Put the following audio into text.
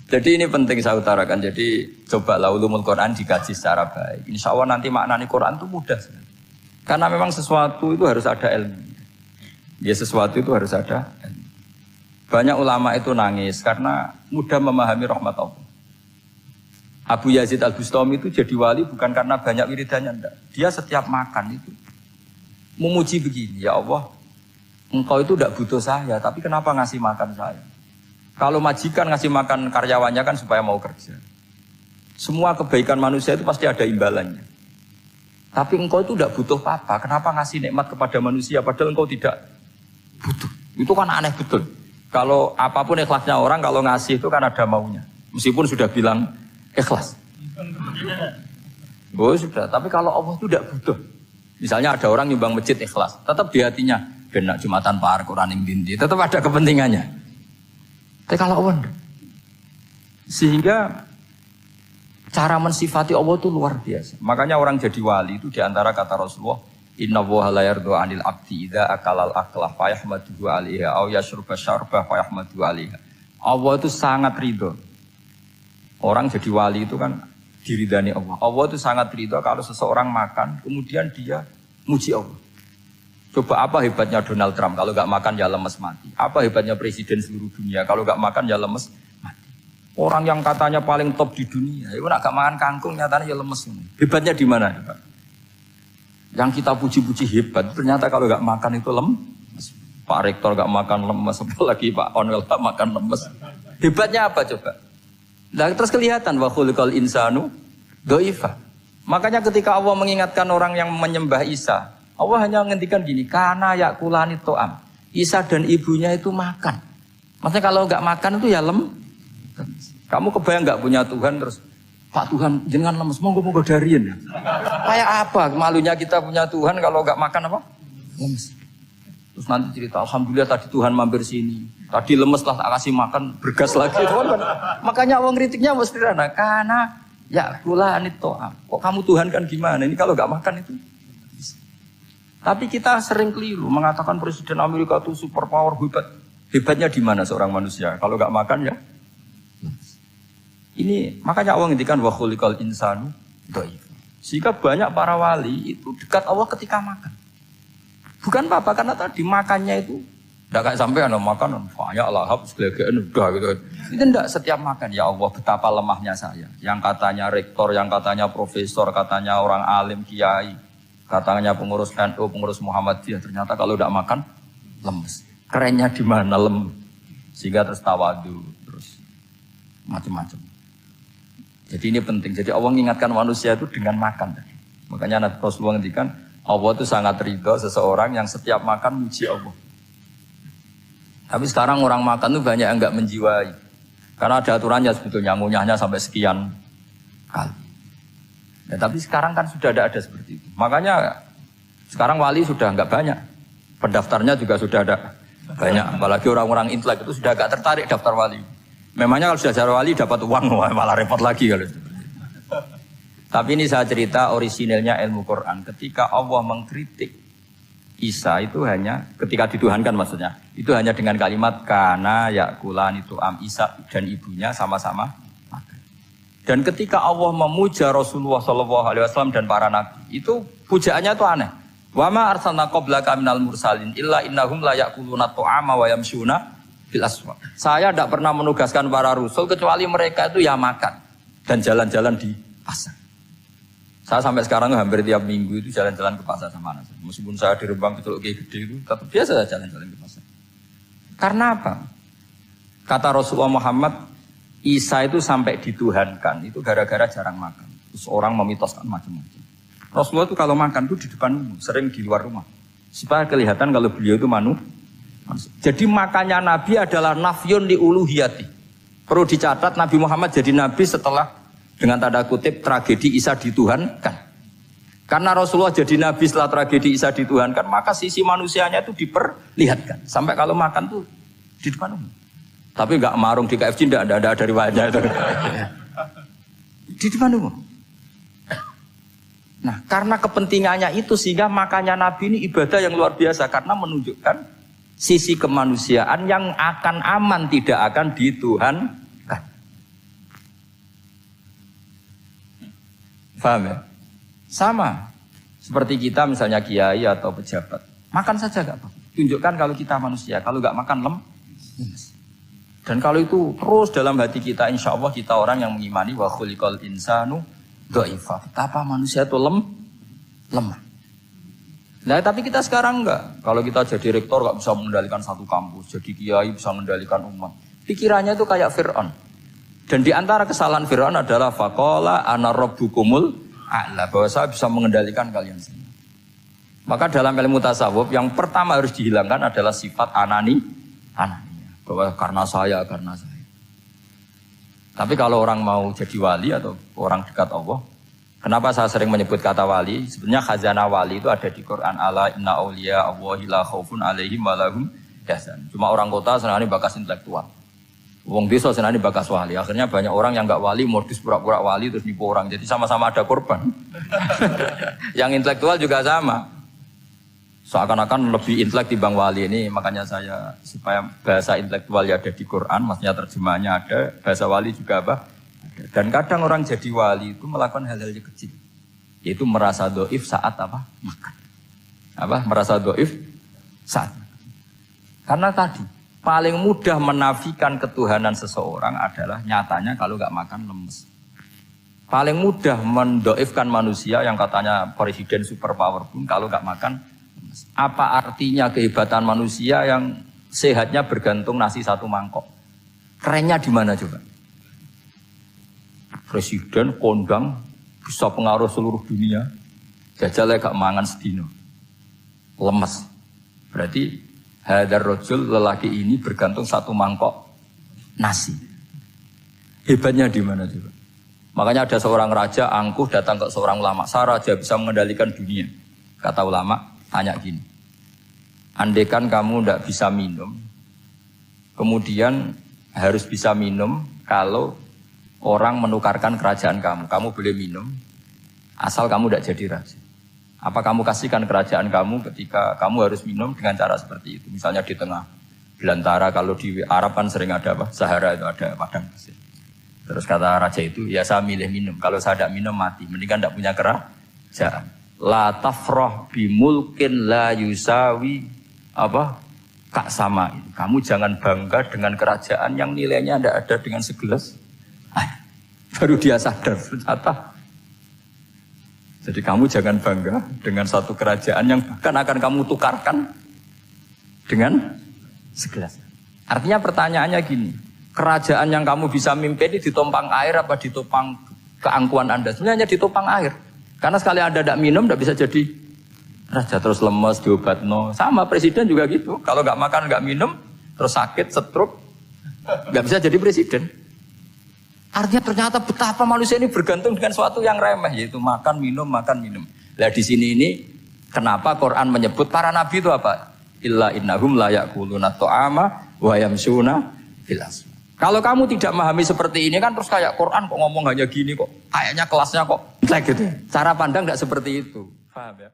Jadi ini penting saya utarakan. Jadi cobalah ulumul Quran dikaji secara baik. Insya Allah nanti maknani Quran itu mudah. Karena memang sesuatu itu harus ada ilmu. Ya sesuatu itu harus ada ilmu. Banyak ulama itu nangis karena mudah memahami rahmat Allah. Abu Yazid Al-Bustami itu jadi wali bukan karena banyak wiridannya, enggak. Dia setiap makan itu memuji begini, ya Allah, engkau itu tidak butuh saya, tapi kenapa ngasih makan saya? Kalau majikan ngasih makan karyawannya kan supaya mau kerja. Semua kebaikan manusia itu pasti ada imbalannya. Tapi engkau itu tidak butuh apa-apa, kenapa ngasih nikmat kepada manusia padahal engkau tidak butuh? Itu kan aneh betul. Kalau apapun ikhlasnya orang, kalau ngasih itu kan ada maunya. Meskipun sudah bilang ikhlas. Oh sudah, tapi kalau Allah itu tidak butuh. Misalnya ada orang nyumbang masjid ikhlas, tetap di hatinya, benak Jumatan Pak Quran yang dindi, tetap ada kepentingannya. Tapi kalau Allah, sehingga cara mensifati Allah itu luar biasa. Makanya orang jadi wali itu diantara kata Rasulullah, Inna Allaha la yardu 'anil 'abdi idza akalal aklah fa yahmaduhu 'alaiha aw yashruba syarba fa yahmaduhu 'alaiha. Allah itu sangat ridho. Orang jadi wali itu kan diridani Allah. Allah itu sangat ridho kalau seseorang makan kemudian dia muji Allah. Coba apa hebatnya Donald Trump kalau nggak makan ya lemes mati. Apa hebatnya presiden seluruh dunia kalau nggak makan ya lemes mati. Orang yang katanya paling top di dunia, itu nggak makan kangkung nyatanya ya lemes. Hebatnya di mana? Yang kita puji-puji hebat ternyata kalau nggak makan itu lemes. Pak Rektor nggak makan lemes, apalagi Pak Onwel nggak makan lemes. Hebatnya apa coba? Nah, terus kelihatan wa khuliqal insanu dhaifa. Makanya ketika Allah mengingatkan orang yang menyembah Isa, Allah hanya menghentikan gini, karena yakulani to'am. Isa dan ibunya itu makan. Maksudnya kalau nggak makan itu ya Kamu kebayang nggak punya Tuhan terus, Pak Tuhan jangan lemes, monggo dariin. Kayak apa malunya kita punya Tuhan kalau nggak makan apa? Lemes. Terus nanti cerita, alhamdulillah tadi Tuhan mampir sini. Tadi lemes lah tak kasih makan, bergas lagi. Makanya Allah ngeritiknya mesti sederhana. Karena yakulani to'am. Kok kamu Tuhan kan gimana? Ini kalau nggak makan itu. Tapi kita sering keliru mengatakan Presiden Amerika itu super power hebat. Hebatnya di mana seorang manusia? Kalau nggak makan ya. Ini makanya Allah ngendikan wa khuliqal insanu dhaif. Sehingga banyak para wali itu dekat Allah ketika makan. Bukan apa karena tadi makannya itu enggak kayak sampai ana makan banyak lahap segala-galanya udah gitu. Itu enggak setiap makan ya Allah betapa lemahnya saya. Yang katanya rektor, yang katanya profesor, katanya orang alim kiai. Katanya pengurus NU, pengurus Muhammadiyah, ternyata kalau tidak makan, lemes. Kerennya di mana lemes? Sehingga terus tawadu, terus macam-macam. Jadi ini penting. Jadi Allah mengingatkan manusia itu dengan makan. Makanya Nabi Rasulullah ngendikan, Allah itu sangat ridho seseorang yang setiap makan muji Allah. Tapi sekarang orang makan itu banyak yang enggak menjiwai. Karena ada aturannya sebetulnya, ngunyahnya sampai sekian kali. Ya, tapi sekarang kan sudah ada seperti itu. Makanya sekarang wali sudah enggak banyak. Pendaftarnya juga sudah ada banyak. Apalagi orang-orang intelek itu sudah agak tertarik daftar wali. Memangnya kalau sudah jadi wali dapat uang malah repot lagi kalau itu. Tapi ini saya cerita orisinilnya ilmu Quran. Ketika Allah mengkritik Isa itu hanya ketika dituhankan maksudnya. Itu hanya dengan kalimat kana yakulan itu Isa dan ibunya sama-sama. Dan ketika Allah memuja Rasulullah SAW dan para nabi, itu pujaannya itu aneh. Wa ma arsalna qablaka minal mursalin illa innahum la ya'kuluna ta'ama wa yamshuna bil aswaq. Saya tidak pernah menugaskan para rasul kecuali mereka itu ya makan dan jalan-jalan di pasar. Saya sampai sekarang hampir tiap minggu itu jalan-jalan ke pasar sama anak saya. Meskipun saya di Rembang Betul kayak gede itu, tetap biasa jalan-jalan ke pasar. Karena apa? Kata Rasulullah Muhammad, Isa itu sampai dituhankan, itu gara-gara jarang makan. Terus orang memitoskan macam-macam. Rasulullah itu kalau makan itu di depan umum, sering di luar rumah. Supaya kelihatan kalau beliau itu manusia. Jadi makannya Nabi adalah nafyun li uluhiyati. Perlu dicatat Nabi Muhammad jadi Nabi setelah dengan tanda kutip tragedi Isa dituhankan. Karena Rasulullah jadi Nabi setelah tragedi Isa dituhankan, maka sisi manusianya itu diperlihatkan. Sampai kalau makan tuh di depan umum. Tapi enggak marung di KFC, enggak ada dari wajah itu. Di depan umum. Nah, karena kepentingannya itu sehingga makanya Nabi ini ibadah yang luar biasa karena menunjukkan sisi kemanusiaan yang akan aman tidak akan dituhankan. Paham ya? Sama. Seperti kita misalnya kiai atau pejabat. Makan saja gak apa-apa. Tunjukkan kalau kita manusia. Kalau gak makan lemes. Dan kalau itu terus dalam hati kita, insya Allah kita orang yang mengimani wa khuliqal insanu dha'ifa. Betapa manusia itu lemah. Nah tapi kita sekarang enggak. Kalau kita jadi rektor gak bisa mengendalikan satu kampus. Jadi kiai bisa mengendalikan umat. Pikirannya itu kayak Fir'aun. Dan di antara kesalahan Fir'aun adalah faqala ana rabbukumul a'la. Bahwa saya bisa mengendalikan kalian semua. Maka dalam ilmu tasawuf yang pertama harus dihilangkan adalah sifat anani. Bahwa karena saya. Tapi kalau orang mau jadi wali atau orang dekat Allah, kenapa saya sering menyebut kata wali? Sebenarnya khazanah wali itu ada di Quran. Ala inna awliya Allahi la khaufun alaihim wa lahum yahzanun. Cuma orang kota senangnya bakas intelektual. Wong desa senangnya bakas wali. Akhirnya banyak orang yang enggak wali modus pura-pura wali terus nipu orang. Jadi sama-sama ada korban. Yang intelektual juga sama. Seakan-akan lebih intelek dibanding wali ini. Makanya saya supaya bahasa intelektual ya ada di Quran, maksudnya terjemahannya ada, bahasa wali juga apa? Dan kadang orang jadi wali itu melakukan hal-hal yang kecil. Yaitu merasa doif saat apa? Makan. Merasa doif saat makan. Karena tadi, paling mudah menafikan ketuhanan seseorang adalah nyatanya kalau nggak makan lemes. Paling mudah mendoifkan manusia yang katanya presiden superpower pun kalau nggak makan lemes. Apa artinya kehebatan manusia yang sehatnya bergantung nasi satu mangkok? Kerennya di mana coba? Presiden kondang bisa pengaruh seluruh dunia. Jajalnya gak mangan sedino. Lemes. Berarti hadar rojul lelaki ini bergantung satu mangkok nasi. Hebatnya di mana coba? Makanya ada seorang raja angkuh datang ke seorang ulama. Saya raja bisa mengendalikan dunia. Kata ulama, tanya gini. Andaikan kamu tidak bisa minum, kemudian harus bisa minum kalau orang menukarkan kerajaan kamu. Kamu boleh minum, asal kamu tidak jadi raja. Apa kamu kasihkan kerajaan kamu ketika kamu harus minum dengan cara seperti itu? Misalnya di tengah belantara, kalau di Arab kan sering ada apa? Sahara itu ada padang pasir. Terus kata raja itu, ya saya milih minum. Kalau saya tidak minum mati, mendingan tidak punya kerajaan. La tafrah bimulkin la yusawi kak sama itu. Kamu jangan bangga dengan kerajaan yang nilainya tidak ada dengan segelas air. Baru dia sadar ternyata. Jadi kamu jangan bangga dengan satu kerajaan yang bahkan akan kamu tukarkan dengan segelas. Artinya pertanyaannya gini, kerajaan yang kamu bisa mimpin ini ditompang air apa ditopang keangkuhan Anda? Sebenarnya hanya ditopang air. Karena sekali Anda tidak minum tidak bisa jadi raja, terus lemes, diobatno. Sama presiden juga gitu. Kalau nggak makan, nggak minum, terus sakit, stroke, nggak bisa jadi presiden. Artinya ternyata betapa manusia ini bergantung dengan sesuatu yang remeh, yaitu makan, minum, makan, minum. Nah di sini ini kenapa Quran menyebut para nabi itu apa? Illa innahum la ya'kuluna ta'ama wa yamshuna fil aswaq. Kalau kamu tidak memahami seperti ini kan terus kayak Quran kok ngomong hanya gini kok. Kayaknya kelasnya kok like gitu. Cara pandang tidak seperti itu. Paham ya?